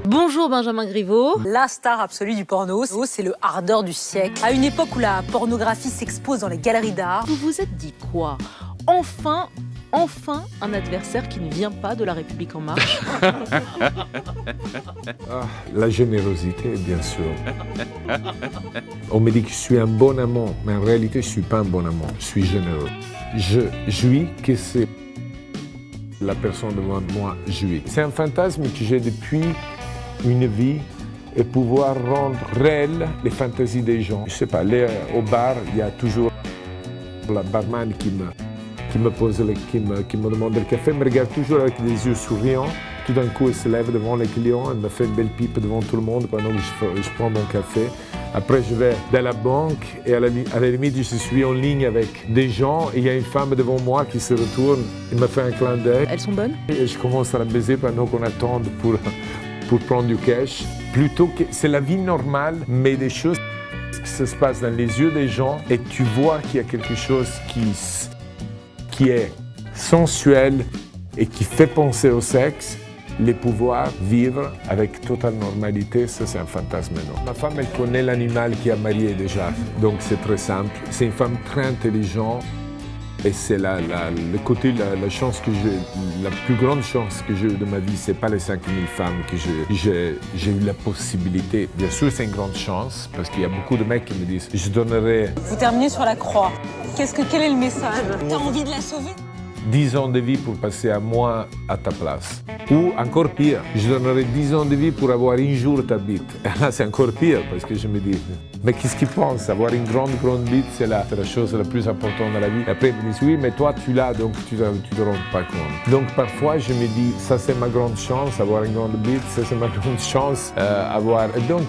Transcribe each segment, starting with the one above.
Bonjour Benjamin Griveaux. La star absolue du porno, c'est le hardeur du siècle. À une époque où la pornographie s'expose dans les galeries d'art. Vous vous êtes dit quoi? Enfin un adversaire qui ne vient pas de La République En Marche. La générosité, bien sûr. On me dit que je suis un bon amant, mais en réalité, je ne suis pas un bon amant, je suis généreux. Je jouis que c'est la personne devant moi jouit. C'est un fantasme que j'ai depuis une vie et pouvoir rendre réelles les fantasies des gens. Je ne sais pas, aller au bar, il y a toujours la barman qui me demande le café, me regarde toujours avec des yeux souriants. Tout d'un coup, elle se lève devant les clients, elle me fait une belle pipe devant tout le monde pendant que je prends mon café. Après, je vais dans la banque et à la limite, je suis en ligne avec des gens et il y a une femme devant moi qui se retourne et me fait un clin d'œil. Elles sont bonnes? Et je commence à la baiser pendant qu'on attend pour prendre du cash. Plutôt que c'est la vie normale, mais des choses qui se passent dans les yeux des gens et tu vois qu'il y a quelque chose qui est sensuel et qui fait penser au sexe, les pouvoir vivre avec totale normalité, ça c'est un fantasme énorme. Ma femme, elle connaît l'animal qui a marié déjà, donc c'est très simple. C'est une femme très intelligente et c'est la chance que j'ai, la plus grande chance que j'ai eue de ma vie, c'est pas les 5000 femmes que j'ai eu la possibilité. Bien sûr, c'est une grande chance parce qu'il y a beaucoup de mecs qui me disent je donnerais. Vous terminez sur la croix. Quel est le message? T'as envie de la sauver? 10 ans de vie pour passer à moi à ta place. Ou encore pire, je donnerais 10 ans de vie pour avoir un jour ta bite. Et là, c'est encore pire parce que je me dis, mais qu'est-ce qu'ils pensent? Avoir une grande bite, c'est la chose la plus importante dans la vie. Et après, ils me disent, oui, mais toi, tu l'as, donc tu ne te rends pas compte. Donc parfois, je me dis, ça, c'est ma grande chance, avoir une grande bite, ça, c'est ma grande chance, avoir. Et donc,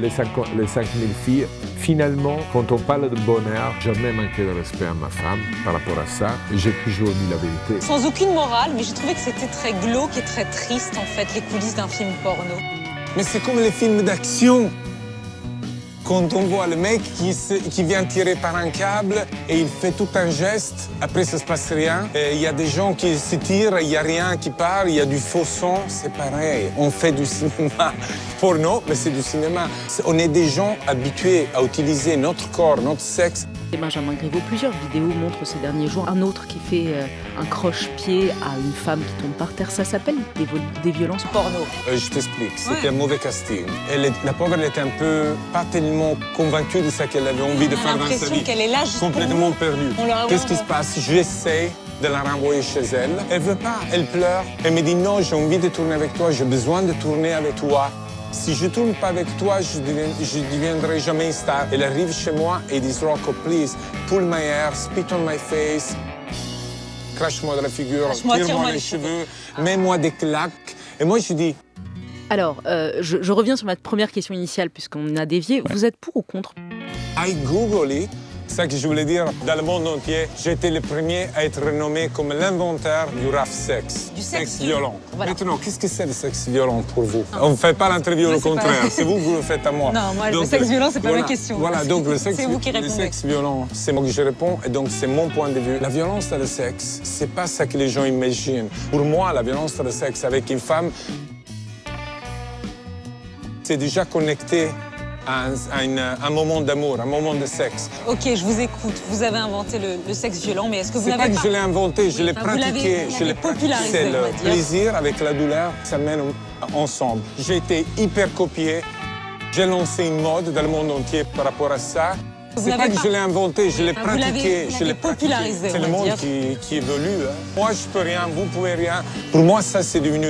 les 5000 filles. Finalement, quand on parle de bonheur, jamais manqué de respect à ma femme par rapport à ça. J'ai toujours dit la vérité. Sans aucune morale, mais j'ai trouvé que c'était très glauque et très triste, en fait, les coulisses d'un film porno. Mais c'est comme les films d'action. Quand on voit le mec qui vient tirer par un câble et il fait tout un geste, après ça se passe rien. Il y a des gens qui se tirent, il n'y a rien qui part, il y a du faux son, c'est pareil. On fait du cinéma porno, mais c'est du cinéma. On est des gens habitués à utiliser notre corps, notre sexe. Et Benjamin Griveaux, plusieurs vidéos montrent ces derniers jours un autre qui fait un croche-pied à une femme qui tombe par terre. Ça s'appelle des violences porno. Je t'explique, c'était un mauvais casting. La pauvre, elle était un peu, pas tellement convaincue de ce qu'elle avait envie de faire dans sa vie. On a l'impression qu'elle est là juste complètement perdue. Qu'est-ce qui se passe? J'essaie de la renvoyer chez elle. Elle veut pas, elle pleure. Elle me dit non, j'ai envie de tourner avec toi, j'ai besoin de tourner avec toi. Si je ne tourne pas avec toi, je ne deviendrai jamais une star. Elle arrive chez moi et dit Rocco, please, pull my hair, spit on my face, crache-moi de la figure, tire-moi les cheveux, mets-moi des claques. Et moi, je dis... Alors, je reviens sur ma première question initiale, puisqu'on a dévié. Vous êtes pour ou contre? I Google it. C'est ça que je voulais dire. Dans le monde entier, j'ai été le premier à être renommé comme l'inventeur du rough sex. Du sexe violent. Voilà. Maintenant, qu'est-ce que c'est le sexe violent pour vous? On ne fait pas l'interview, au contraire. C'est vous le faites à moi. Non, moi, le sexe violent, c'est pas ma question. Voilà, donc le sexe, c'est vous qui répondez. Le sexe violent, c'est moi que je réponds et donc c'est mon point de vue. La violence dans le sexe, c'est pas ça que les gens imaginent. Pour moi, la violence dans le sexe avec une femme, c'est déjà connecté à un moment d'amour, un moment de sexe. Ok, je vous écoute. Vous avez inventé le sexe violent, mais est-ce que vous l'avez pas... C'est pas que je l'ai inventé, je l'ai pratiqué. Je l'ai popularisé, c'est le plaisir avec la douleur, ça mène ensemble. J'ai été hyper copié. J'ai lancé une mode dans le monde entier par rapport à ça. C'est pas que je l'ai inventé, je l'ai pratiqué. Je l'ai popularisé. C'est le monde qui évolue. Hein. Moi, je peux rien, vous pouvez rien. Pour moi, ça, c'est devenu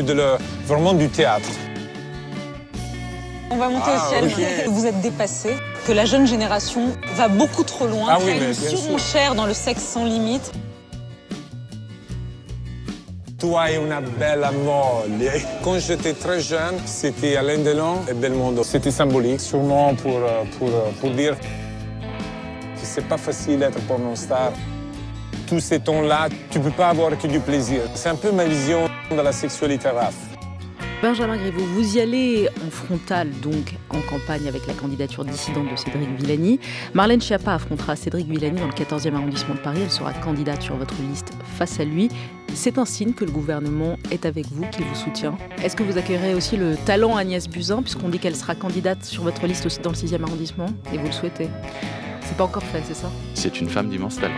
vraiment du théâtre. On va monter au ciel. Okay. Vous êtes dépassé, que la jeune génération va beaucoup trop loin, qu'il y a une surenchère dans le sexe sans limite. Toi es una bella moglie. Quand j'étais très jeune, c'était Alain Delon et Belmondo. C'était symbolique, sûrement pour dire que c'est pas facile d'être pornostar. Tous ces temps-là, tu peux pas avoir que du plaisir. C'est un peu ma vision de la sexualité raf. Benjamin Griveaux, vous y allez en frontal, donc en campagne avec la candidature dissidente de Cédric Villani. Marlène Schiappa affrontera Cédric Villani dans le 14e arrondissement de Paris. Elle sera candidate sur votre liste face à lui. C'est un signe que le gouvernement est avec vous, qu'il vous soutient. Est-ce que vous accueillerez aussi le talent Agnès Buzyn, puisqu'on dit qu'elle sera candidate sur votre liste aussi dans le 6e arrondissement, et vous le souhaitez? C'est pas encore fait, c'est ça? C'est une femme d'immense talent.